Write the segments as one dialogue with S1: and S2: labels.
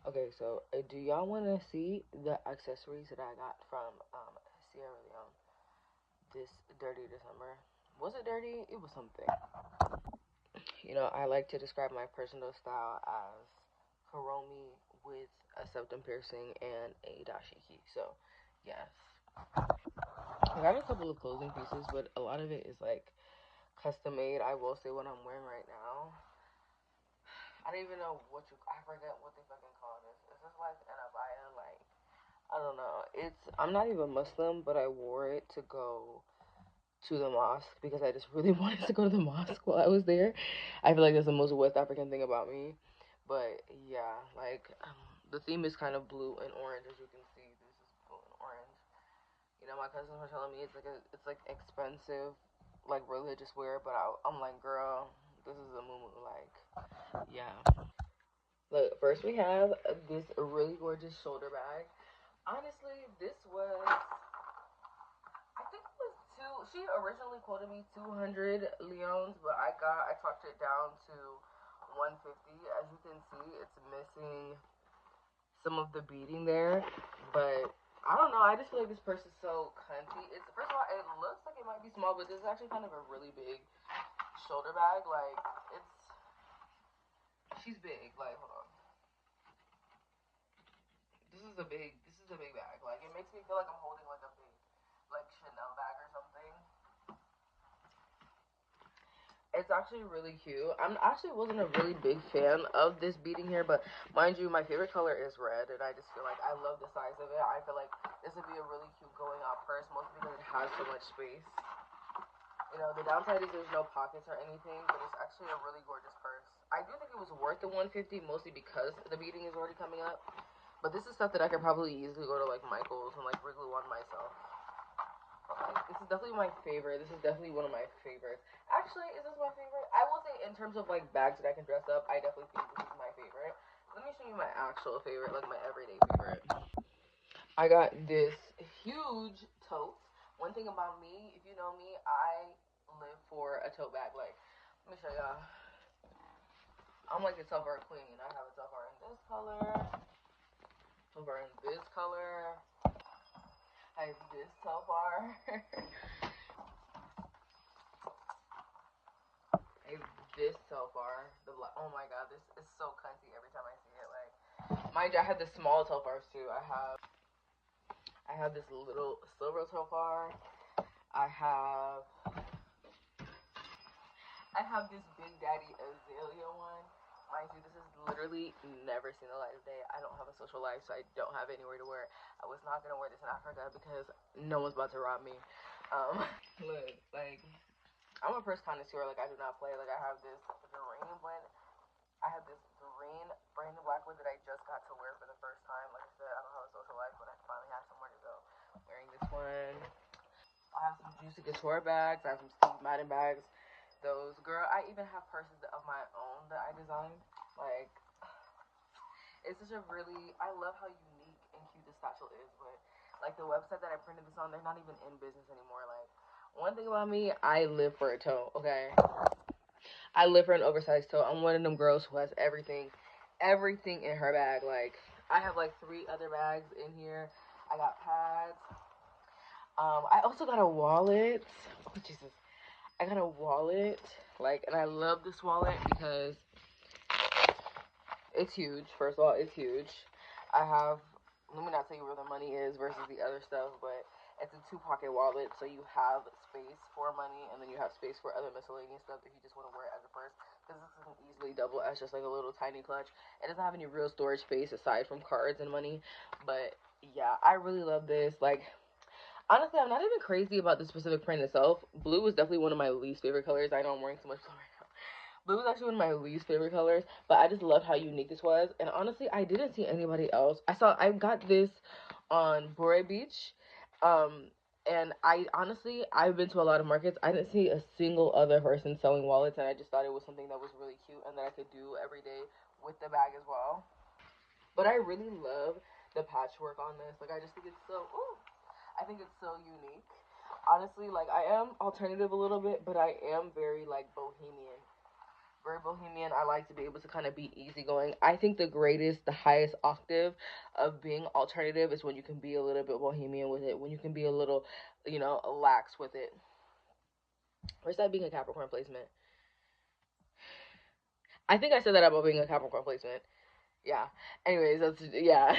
S1: Okay, so do y'all want to see the accessories that I got from Sierra Leone this dirty December? Was it dirty? It was something. You know, I like to describe my personal style as Karomi with a septum piercing and a dashiki. So, yes. I got a couple of clothing pieces, but a lot of it is like custom made. I will say what I'm wearing right now. I don't even know I forget what they fucking call this. Is this like an abaya? Like, I don't know. I'm not even Muslim, but I wore it to go to the mosque because I just really wanted to go to the mosque while I was there. I feel like that's the most West African thing about me. But yeah, like the theme is kind of blue and orange, as you can see. This is blue and orange. You know, my cousins were telling me it's like expensive, like religious wear, but I'm like, girl, this is a moo. Like, yeah. Look, first we have this really gorgeous shoulder bag. Honestly, this was I think it was two. She originally quoted me 200 leones, but I talked it down to 150. As you can see, it's missing some of the beading there, but I don't know. I just feel like this purse is so cunty. It's first of all, it looks like it might be small, but this is actually kind of a really big shoulder bag. Like it's she's big. Like hold on, this is a big bag. Like it makes me feel like I'm holding like a big like Chanel bag or something. It's actually really cute. I'm actually wasn't a really big fan of this beading here, but mind you, my favorite color is red, and I just feel like I love the size of it. I feel like this would be a really cute going out purse, mostly because it has so much space. You know, the downside is there's no pockets or anything, but it's actually a really gorgeous purse. I do think it was worth the 150, mostly because the beading is already coming up. But this is stuff that I could probably easily go to like Michael's and like Wrigley One myself. This is definitely my favorite. This is definitely one of my favorites. Actually, is this my favorite? I will say in terms of like bags that I can dress up, I definitely think this is my favorite. Let me show you my actual favorite, like my everyday favorite. I got this huge tote. One thing about me, if you know me, I live for a tote bag. Like, let me show y'all. I'm like a tote bar queen. I have a tote bar in this color, tote bar in this color. I have this tote bar. This so far. Oh my god, this is so cunty every time I see it. Like, mind you, I have the small tofars too. I have this little silver tofar. I have I have this Big Daddy Azalea one. Mind you, this is literally never seen the light of day. I don't have a social life, so I don't have anywhere to wear it. I was not gonna wear this in Africa because no one's about to rob me. Look, like I'm a purse connoisseur. Like I do not play. Like I have this green blend. I have this green brand new black one that I just got to wear for the first time. Like I said, I don't have a social life, but I finally have somewhere to go. Wearing this one. I have some Juicy Couture bags. I have some Steve Madden bags. Those, girl, I even have purses of my own that I designed. Like, it's such a really, I love how unique and cute this satchel is, but like the website that I printed this on, they're not even in business anymore. Like, one thing about me, I live for a tote, okay? I live for an oversized tote. I'm one of them girls who has everything in her bag. Like, I have like 3 other bags in here. I got pads. I also got a wallet. Oh, Jesus. I got a wallet. Like, and I love this wallet because it's huge. First of all, it's huge. I have, let me not tell you where the money is versus the other stuff, but it's a 2 pocket wallet, so you have space for money, and then you have space for other miscellaneous stuff if you just want to wear it as a purse. Because this can easily double as just like a little tiny clutch. It doesn't have any real storage space aside from cards and money, but yeah, I really love this. Like, honestly, I'm not even crazy about the specific print itself. Blue is definitely one of my least favorite colors. I know I'm wearing so much blue right now. Blue is actually one of my least favorite colors, but I just loved how unique this was. And honestly, I didn't see anybody else. I got this on Bore Beach. Um, and I've been to a lot of markets. I didn't see a single other person selling wallets, and I just thought it was something that was really cute and that I could do every day with the bag as well. But I really love the patchwork on this. Like, I just think it's so, ooh, I think it's so unique. Honestly, like, I am alternative a little bit, but I am very, like, bohemian. very bohemian. I like to be able to kind of be easygoing. I think the highest octave of being alternative is when you can be a little bit bohemian with it, when you can be a little, lax with it. Where's that being a Capricorn placement? I think I said that about being a Capricorn placement. Yeah. Anyways, yeah.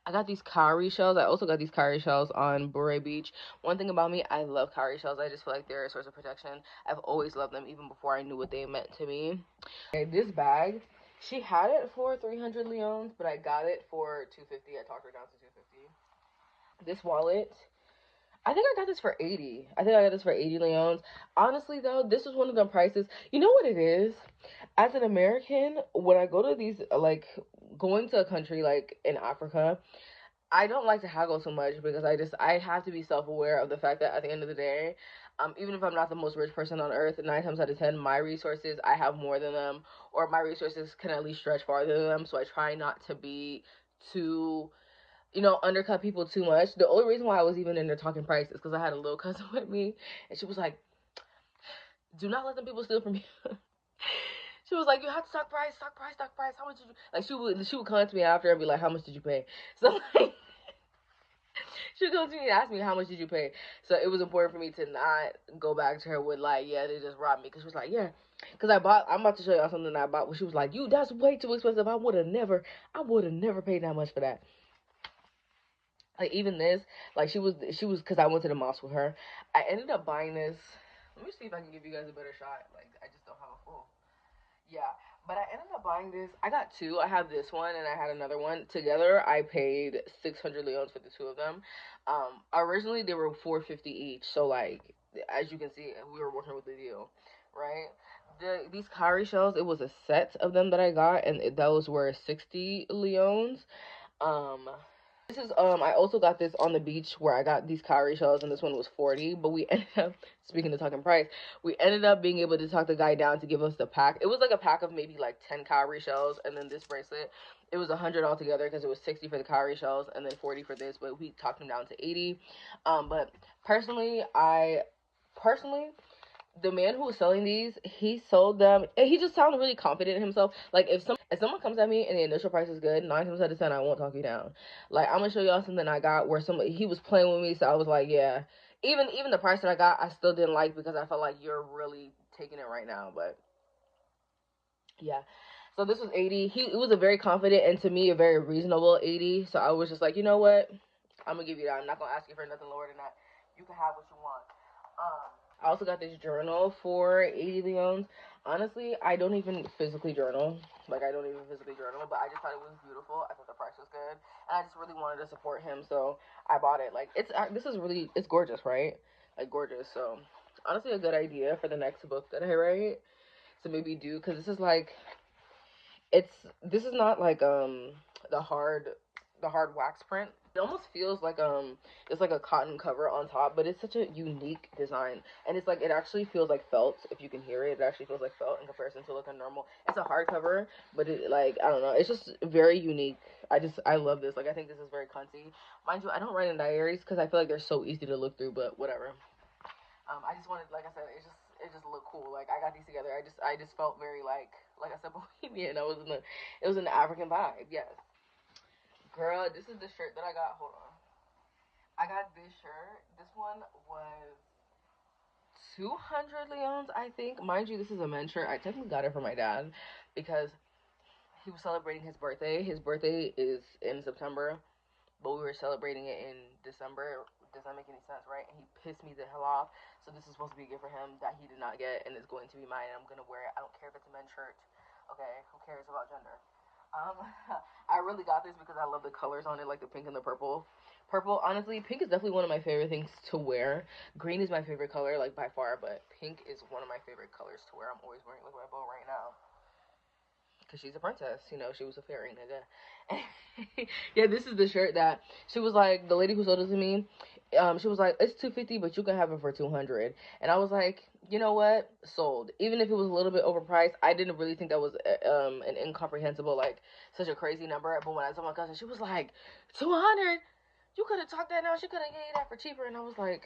S1: I got these cowrie shells. I also got these cowrie shells on Bure Beach. One thing about me, I love cowrie shells. I just feel like they're a source of protection. I've always loved them, even before I knew what they meant to me. Okay, this bag, she had it for 300 leons, but I got it for 250. I talked her down to 250. This wallet, I think I got this for 80. I think I got this for 80 leons. Honestly, though, this is one of the prices. You know what it is? As an American, when I go to these, like, going to a country like in Africa, I don't like to haggle so much because I have to be self-aware of the fact that at the end of the day, even if I'm not the most rich person on earth, 9 times out of 10, my resources, I have more than them, or my resources can at least stretch farther than them. So I try not to be too, undercut people too much. The only reason why I was even in there talking price is because I had a little cousin with me, and she was like, "Do not let them people steal from you." She was like, "You have to stock price, stock price, stock price. How much did you like?" She would come to me after and be like, "How much did you pay?" So like, she would come to me and ask me, "How much did you pay?" So it was important for me to not go back to her with like, "Yeah, they just robbed me," because she was like, "Yeah." Because I'm about to show y'all something that I bought. Where she was like, "That's way too expensive. I would have never paid that much for that." Like even this, like she was, because I went to the mosque with her. I ended up buying this. Let me see if I can give you guys a better shot. Like I just don't have a full. Yeah, but I ended up buying this. I got two. I have this one and I had another one. Together, I paid 600 leons for the two of them. Originally they were 450 each. So like, as you can see, we were working with the deal, right? These cowrie shells, it was a set of them that I got, and those were 60 leons. Um, this is I also got this on the beach where I got these cowrie shells, and this one was 40. But we ended up, speaking of talking price, we ended up being able to talk the guy down to give us the pack. It was like a pack of maybe like 10 cowrie shells, and then this bracelet. It was 100 altogether because it was 60 for the cowrie shells and then 40 for this. But we talked him down to 80. But personally, the man who was selling these, he sold them, and he just sounded really confident in himself. Like if someone comes at me and the initial price is good, 9 times out of 10, I won't talk you down. Like I'm gonna show y'all something I got where somebody, he was playing with me, so I was like, yeah. Even the price that I got, I still didn't like because I felt like you're really taking it right now. But yeah. So this was 80. It was a very confident and to me a very reasonable 80. So I was just like, you know what? I'm gonna give you that. I'm not gonna ask you for nothing lower than that. You can have what you want. I also got this journal for 80 leons. Honestly, I don't even physically journal. Like, I don't even physically journal, but I just thought it was beautiful. I thought the price was good. And I just really wanted to support him, so I bought it. Like, it's gorgeous, right? Like, gorgeous. So, honestly, a good idea for the next book that I write to maybe do, because this is not like the hard wax print. It almost feels like it's like a cotton cover on top, but it's such a unique design, and it's like it actually feels like felt. If you can hear it, it actually feels like felt in comparison to like a normal. It's a hardcover, but it, like, I don't know, it's just very unique. I love this. Like I think this is very cunty. Mind you, I don't write in diaries because I feel like they're so easy to look through, but whatever. I just wanted, like I said, it just looked cool. Like I got these together. I just felt very like I said, bohemian. It was an African vibe. Yes, girl. This is the shirt that I got. Hold on. I got this shirt. This one was 200 leons, I think. Mind you, this is a men's shirt. I technically got it for my dad because he was celebrating his birthday. His birthday is in September, but we were celebrating it in December. Does that make any sense, right? And he pissed me the hell off. So this is supposed to be a gift for him that he did not get, and it's going to be mine. And I'm gonna wear it. I don't care if it's a men's shirt. Okay, who cares about gender? Um, I really got this because I love the colors on it, like the pink and the purple. Purple, honestly, pink is definitely one of my favorite things to wear. Green is my favorite color, like by far, but pink is one of my favorite colors to wear. I'm always wearing it with my bow right now because she's a princess. She was a fairy, nigga. Yeah, this is the shirt that she was like, the lady who sold it to me. She was like, it's 250, but you can have it for 200. And I was like, you know what? Sold. Even if it was a little bit overpriced, I didn't really think that was an incomprehensible, like such a crazy number. But when I told my cousin, she was like, 200. You could have talked that down. She could have gave you that for cheaper. And I was like,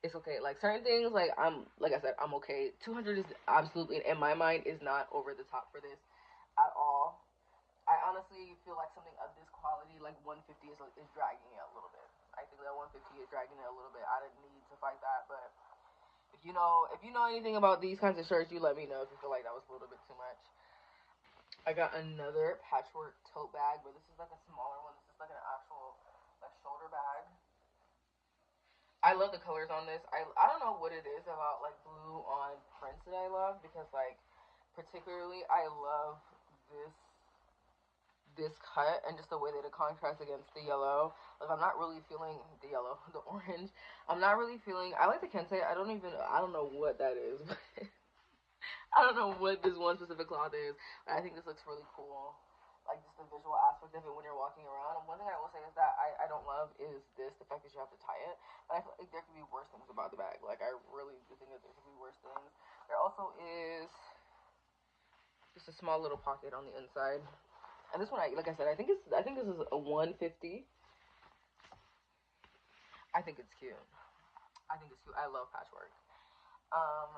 S1: it's okay. Like certain things, like like I said, I'm okay. 200 is absolutely, in my mind, is not over the top for this at all. I honestly feel like something of this quality, like 150, is dragging it a little bit. I think that 150 is dragging it a little bit. I didn't need to fight that, but if you know anything about these kinds of shirts, you let me know if you feel like that was a little bit too much. I got another patchwork tote bag, but this is like a smaller one. This is like an actual like shoulder bag. I love the colors on this. I don't know what it is about like blue on prints that I love because like particularly I love this this cut and just the way that it contrasts against the yellow. Like I'm not really feeling the yellow, the orange. I'm not really feeling. I like the kente. I don't know what that is. But I don't know what this one specific cloth is. But I think this looks really cool. Like just the visual aspect of it when you're walking around. And one thing I will say is that I don't love is the fact that you have to tie it. But I feel like there could be worse things about the bag. Like I really do think that there could be worse things. There also is just a small little pocket on the inside. And this one, like I said, I think this is a 150. I think it's cute. I think it's cute. I love patchwork. Um,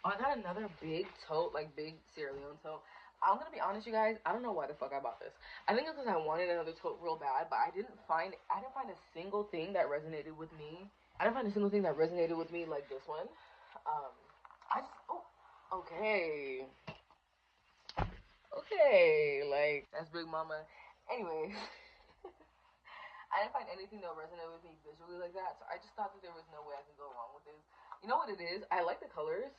S1: oh, I got another big tote, like big Sierra Leone tote. I'm gonna be honest, you guys. I don't know why the fuck I bought this. I think it's because I wanted another tote real bad, but I didn't find a single thing that resonated with me. I didn't find a single thing that resonated with me like this one. Um, I just okay, okay, like that's Big Mama. Anyways, I didn't find anything that resonated with me visually like that, so I just thought that there was no way I could go wrong with this. You know what it is? I like the colors,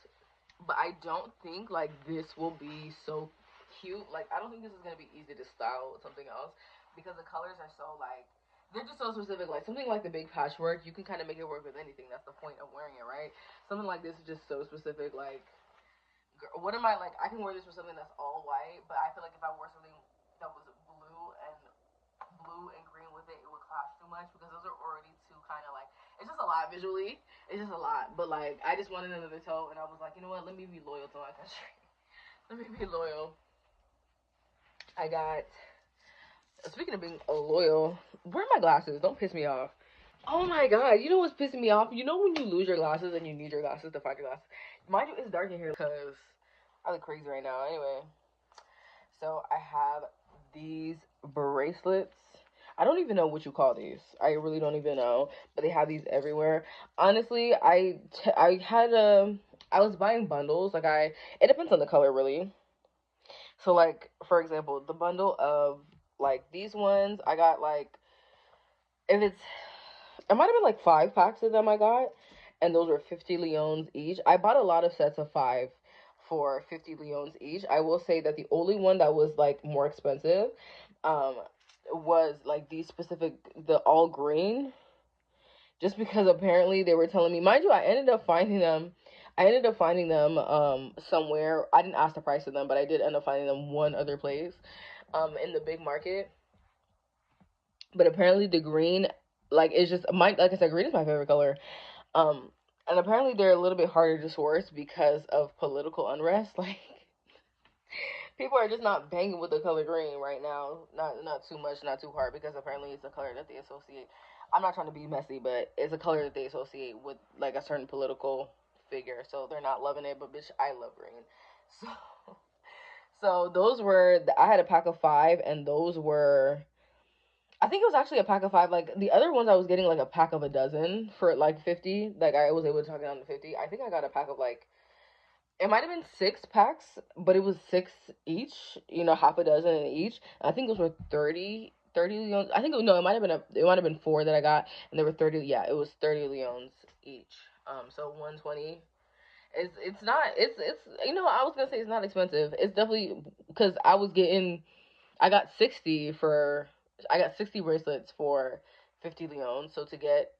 S1: but I don't think like this will be so cute. Like I don't think this is gonna be easy to style with something else because the colors are so like they're just so specific. Like something like the big patchwork, you can kind of make it work with anything. That's the point of wearing it, right? Something like this is just so specific. Like, what am I like? I can wear this with something that's all white, but I feel like if I wore something that was blue and green with it, it would clash too much because those are already too kind of like it's just a lot visually. It's just a lot. But like I just wanted another toe, and I was like, you know what? Let me be loyal to my country. Let me be loyal. I got. Speaking of being loyal, where are my glasses? Don't piss me off. Oh my god! You know what's pissing me off? You know when you lose your glasses and you need your glasses to find your glasses. Mind you, it's dark in here because I look crazy right now. Anyway, so I have these bracelets. I don't even know what you call these. I really don't even know. But they have these everywhere. Honestly, I had I was buying bundles. It depends on the color really. So like for example, the bundle of like these ones, I got like if it's it might have been like 5 packs of them I got, and those were 50 leones each. I bought a lot of sets of 5 for 50 leones each. I will say that the only one that was like more expensive um was like these specific the all green, just because apparently they were telling me, mind you, I ended up finding them somewhere. I didn't ask the price of them, but I did end up finding them one other place in the big market. But apparently the green, like it's just my like I said, green is my favorite color. Um, and apparently they're a little bit harder to source because of political unrest. Like people are just not banging with the color green right now. Not too much, not too hard, because apparently it's a color that they associate. I'm not trying to be messy, but it's a color that they associate with like a certain political figure. So they're not loving it, but bitch, I love green. So so those were I had a pack of 5, and those were I think it was actually a pack of 5. Like the other ones, I was getting like a pack of a dozen for like 50. Like I was able to talk it down to 50. I think I got a pack of like it might have been 6 packs, but it was 6 each. You know, half a dozen in each. I think those were 30 leons. I think no, it might have been 4 that I got, and there were 30. Yeah, it was 30 leons each. So 120. It's not it's I was gonna say it's not expensive. It's definitely because I got 60 for I got 60 bracelets for 50 leons. So to get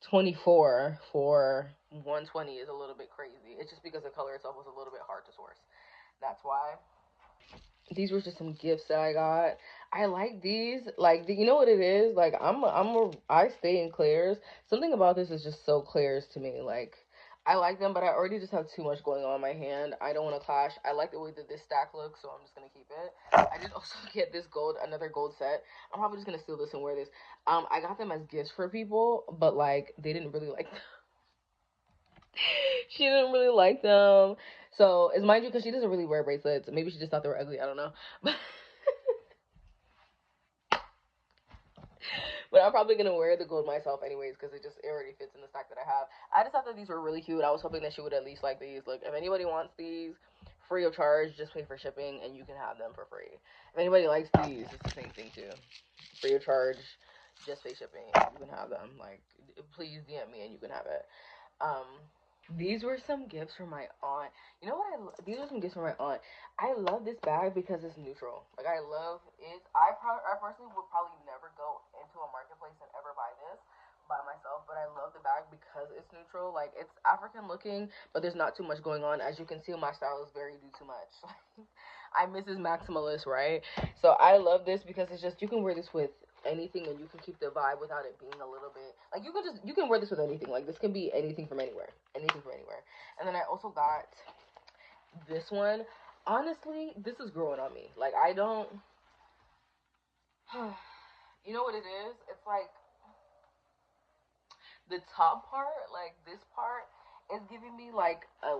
S1: 24 for 120 is a little bit crazy. It's just because the color itself was a little bit hard to source. That's why. These were just some gifts that I got. I like these. Like, you know what it is? Like, I stay in Claire's. Something about this is just so Claire's to me. Like, I like them, but I already just have too much going on in my hand. I don't want to clash. I like the way that this stack looks, so I'm just gonna keep it. I did also get this another gold set. I'm probably just gonna steal this and wear this. I got them as gifts for people, but like they didn't really like them. She didn't really like them. So it's mind you, because she doesn't really wear bracelets. Maybe she just thought they were ugly. I don't know. But but I'm probably gonna wear the gold myself anyways because it already fits in the stack that I have. I just thought that these were really cute. I was hoping that she would at least like these. Look, if anybody wants these, free of charge, just pay for shipping and you can have them for free. If anybody likes these, it's the same thing too. Free of charge, just pay shipping, you can have them. Like, please DM me and you can have it. Um, these were some gifts from my aunt. You know what? These are some gifts from my aunt. I love this bag because it's neutral. Like I love it. I personally would probably never go into a marketplace and ever buy this by myself, but I love the bag because it's neutral. Like it's African looking, but there's not too much going on. As you can see, my style is very do too much. I'm Mrs. Maximalist, right? So I love this because it's just you can wear this with anything and you can keep the vibe without it being a little bit like you can wear this with anything. Like this can be anything from anywhere. Anything from anywhere. And then I also got this one. Honestly, this is growing on me. Like I don't you know what it is? It's like the top part, like this part, is giving me like a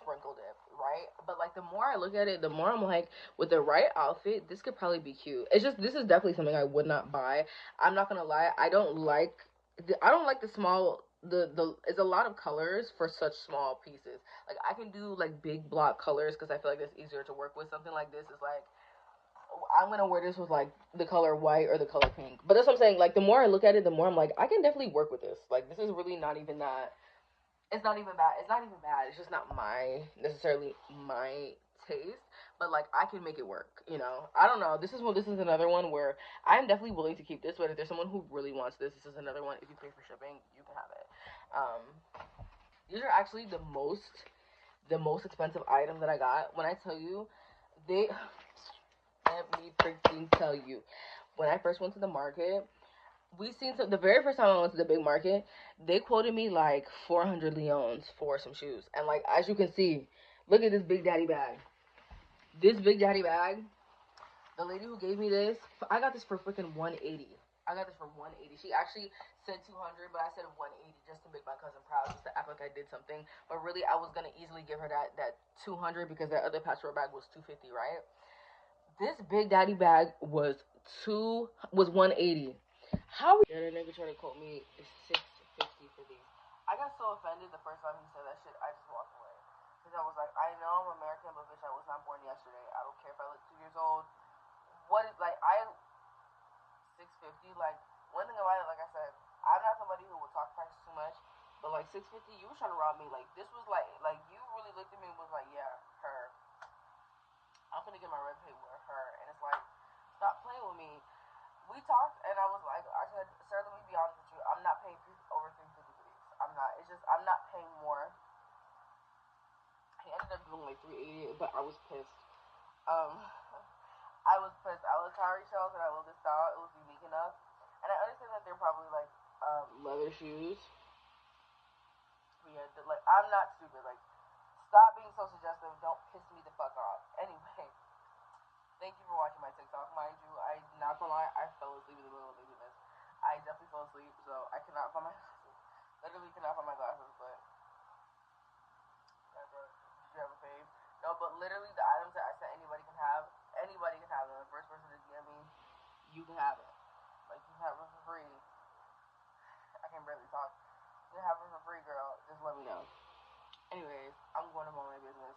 S1: sprinkle dip, right? But like the more I look at it, the more I'm like, with the right outfit, this could probably be cute. It's just this is definitely something I would not buy. I'm not gonna lie, I don't like the small the it's a lot of colors for such small pieces. Like I can do like big block colors because I feel like it's easier to work with. Something like this is like I'm gonna wear this with like the color white or the color pink. But that's what I'm saying. Like the more I look at it, the more I'm like, I can definitely work with this. Like this is really not even that. It's not even bad. It's not even bad. It's just not necessarily my taste. But like I can make it work. You know. I don't know. This is another one where I'm definitely willing to keep this. But if there's someone who really wants this, this is another one. If you pay for shipping, you can have it. These are actually the most expensive item that I got. When I tell you, they let me freaking tell you. When I first went to the market, the very first time I went to the big market, they quoted me like 400 leons for some shoes. And like as you can see, look at this Big Daddy bag. This Big Daddy bag, the lady who gave me this, I got this for freaking 180. I got this for 180. She actually said 200, but I said 180 just to make my cousin proud, just to act like I did something. But really, I was gonna easily give her that 200 because that other patchwork bag was 250, right? This Big Daddy bag was 180. How we yeah, the nigga tried to quote me 650 for these. I got so offended the first time he said that shit, I just walked away. Because I was like, I know I'm American, but bitch, I was not born yesterday. I don't care if I look 2 years old. What is like I 650, like one thing about it, like I said, I'm not somebody who will talk prices too much. But like 650, you was trying to rob me. Like this was like you really looked at me and was like, yeah, her. I'm gonna get my red paint with her, and it's like, stop playing with me. We talked, and I was like, I said, sir, let me be honest with you. I'm not paying over 350 for these. I'm not. It's just I'm not paying more. He ended up doing like 380, but I was pissed. Um, I was pissed. I was tired shells, and I love this style. It was unique enough, and I understand that they're probably like leather shoes. But yeah, like I'm not stupid. Like, stop being so suggestive. Don't piss me the fuck off. Anyway. Thank you for watching my TikTok. Mind you, I not gonna lie, I fell asleep in the middle of making this. I definitely fell asleep, so I cannot find my glasses. Literally cannot find my glasses, but yeah, bro, did you have a fave? No, but literally the items that I said anybody can have them. The first person to DM me, you can have it. Like you can have it for free. I can barely talk. You can have it for free, girl. Just let me know. Anyways, I'm going about my business.